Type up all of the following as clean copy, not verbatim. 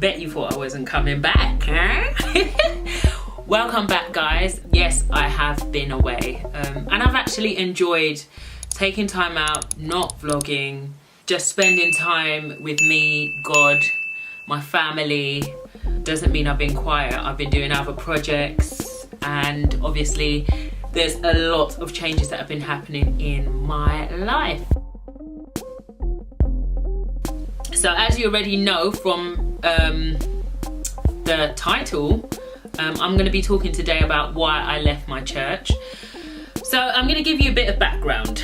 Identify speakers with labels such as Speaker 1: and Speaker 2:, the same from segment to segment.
Speaker 1: Bet you thought I wasn't coming back, huh? Welcome back, guys. Yes, I have been away, and I've actually enjoyed taking time out, not vlogging, just spending time with me, God, my family. Doesn't mean I've been quiet. I've been doing other projects, and obviously there's a lot of changes that have been happening in my life. So as you already know from the title, I'm going to be talking today about why I left my church. So I'm going to give you a bit of background.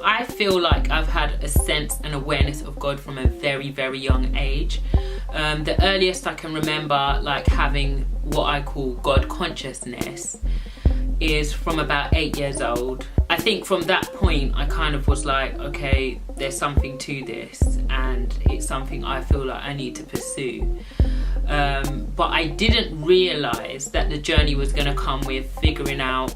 Speaker 1: I feel like I've had a sense and awareness of God from a very, very young age. The earliest I can remember like having what I call God consciousness is from about 8 years old. I think from that point I kind of was like, okay, there's something to this and it's something I feel like I need to pursue. But I didn't realise that the journey was going to come with figuring out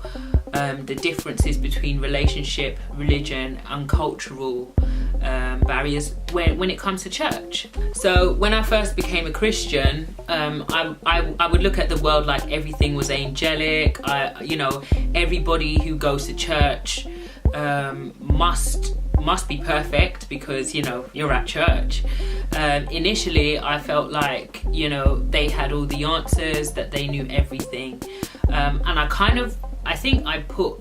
Speaker 1: the differences between relationship, religion and cultural barriers when it comes to church. So when I first became a Christian, I would look at the world like everything was angelic. Everybody who goes to church must be perfect because you're at church. Initially I felt like they had all the answers, that they knew everything, and I think I put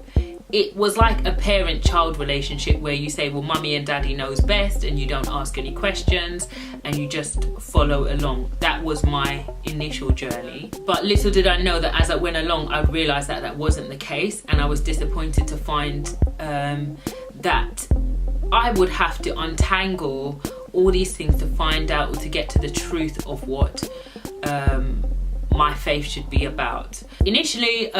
Speaker 1: it was like a parent-child relationship where you say, well, mummy and daddy knows best, and you don't ask any questions and you just follow along. That was my initial journey. But little did I know that as I went along, I'd realised that that wasn't the case, and I was disappointed to find that I would have to untangle all these things to find out or to get to the truth of what my faith should be about. Initially,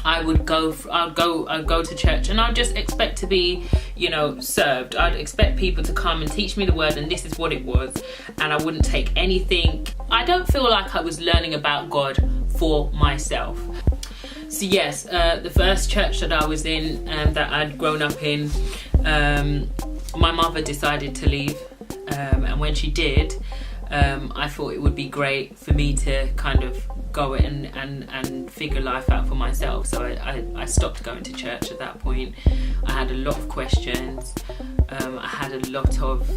Speaker 1: I'd go to church and I'd just expect to be, served. I'd expect people to come and teach me the word, and this is what it was, and I wouldn't take anything. I don't feel like I was learning about God for myself. So yes, the first church that I was in, that I'd grown up in, my mother decided to leave, and when she did, I thought it would be great for me to kind of go and figure life out for myself. So I stopped going to church at that point. I had a lot of questions. I had a lot of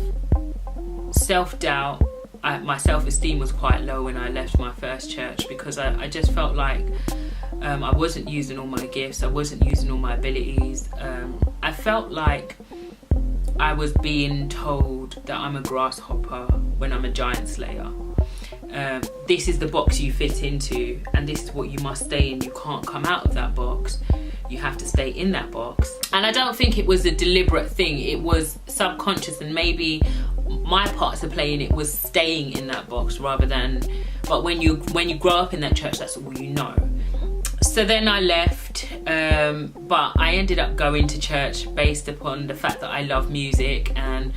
Speaker 1: self-doubt. My self-esteem was quite low when I left my first church because I just felt like I wasn't using all my gifts. I wasn't using all my abilities. I felt like I was being told that I'm a grasshopper when I'm a giant slayer. This is the box you fit into, and this is what you must stay in. You can't come out of that box. You have to stay in that box. And I don't think it was a deliberate thing. It was subconscious, and maybe my part to play in it was staying in that box rather than. But when you grow up in that church, that's all you know. So then I left, but I ended up going to church based upon the fact that I love music, and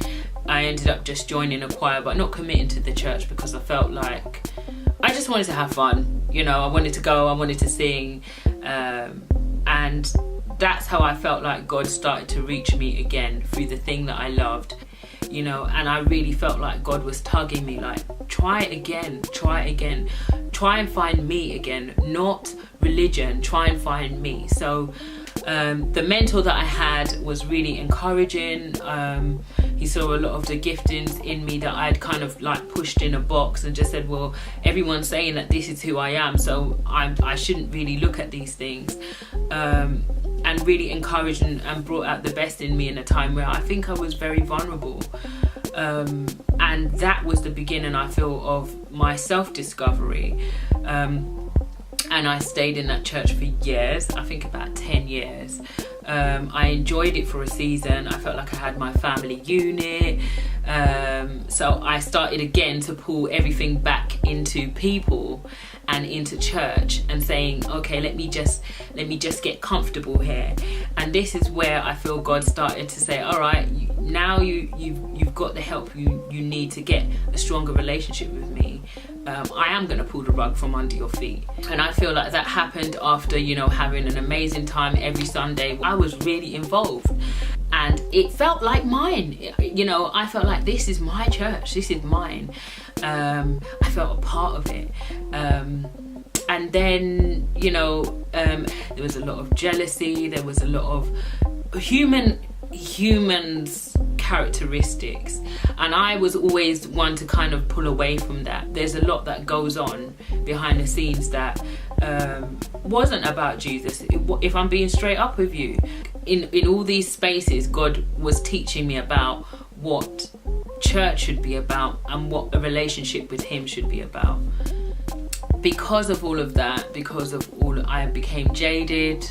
Speaker 1: I ended up just joining a choir but not committing to the church because I felt like I just wanted to have fun. I wanted to go, I wanted to sing, and that's how I felt like God started to reach me again through the thing that I loved. And I really felt like God was tugging me like, try it again, try and find me again, not religion, try and find me. So the mentor that I had was really encouraging. He saw a lot of the giftings in me that I'd kind of like pushed in a box and just said, well, everyone's saying that this is who I am, so I shouldn't really look at these things. And really encouraged and brought out the best in me in a time where I think I was very vulnerable. And that was the beginning, I feel, of my self-discovery. And I stayed in that church for years, I think about 10 years. I enjoyed it for a season. I felt like I had my family unit. So I started again to pull everything back into people and into church and saying, okay, let me just get comfortable here. And this is where I feel God started to say, all right, now you've got the help you need to get a stronger relationship with me. I am going to pull the rug from under your feet. And I feel like that happened after, having an amazing time every Sunday. I was really involved. And and it felt like mine. You know, I felt like this is my church, this is mine. I felt a part of it. And then, you know, there was a lot of jealousy, there was a lot of humans characteristics, and I was always one to kind of pull away from that. There's a lot that goes on behind the scenes that wasn't about Jesus. If I'm being straight up with you, in all these spaces, God was teaching me about what church should be about and what a relationship with him should be about. Because of all of that, I became jaded,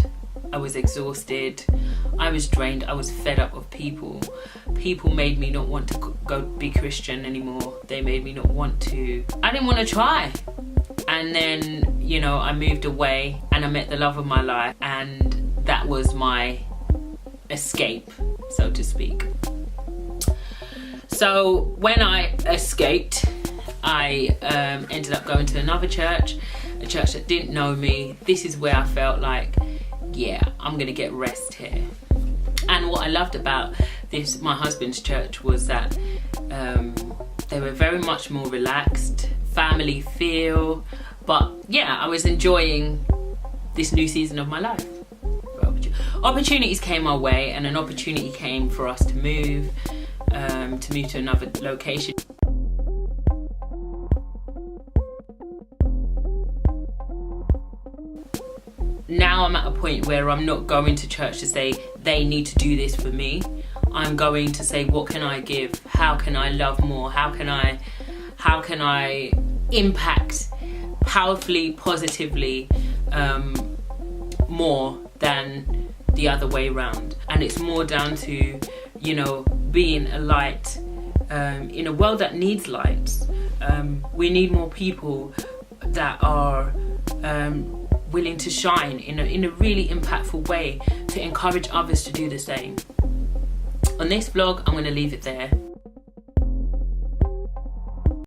Speaker 1: I was exhausted, I was drained, I was fed up of people. People made me not want to go be Christian anymore. They made me not want to. I didn't want to try. And then, you know, I moved away and I met the love of my life, and that was my escape, so to speak. So when I escaped, I ended up going to another church, a church that didn't know me. This is where I felt like, yeah, I'm gonna get rest here. And what I loved about this, my husband's church, was that they were very much more relaxed, family feel. But yeah, I was enjoying this new season of my life. Opportunities came our way, and an opportunity came for us to move to another location. Now I'm at a point where I'm not going to church to say they need to do this for me. I'm going to say, what can I give? How can I love more? How can I impact powerfully, positively, more than the other way around? And it's more down to, you know, being a light in a world that needs lights. We need more people that are willing to shine in a really impactful way to encourage others to do the same. On this vlog, I'm going to leave it there.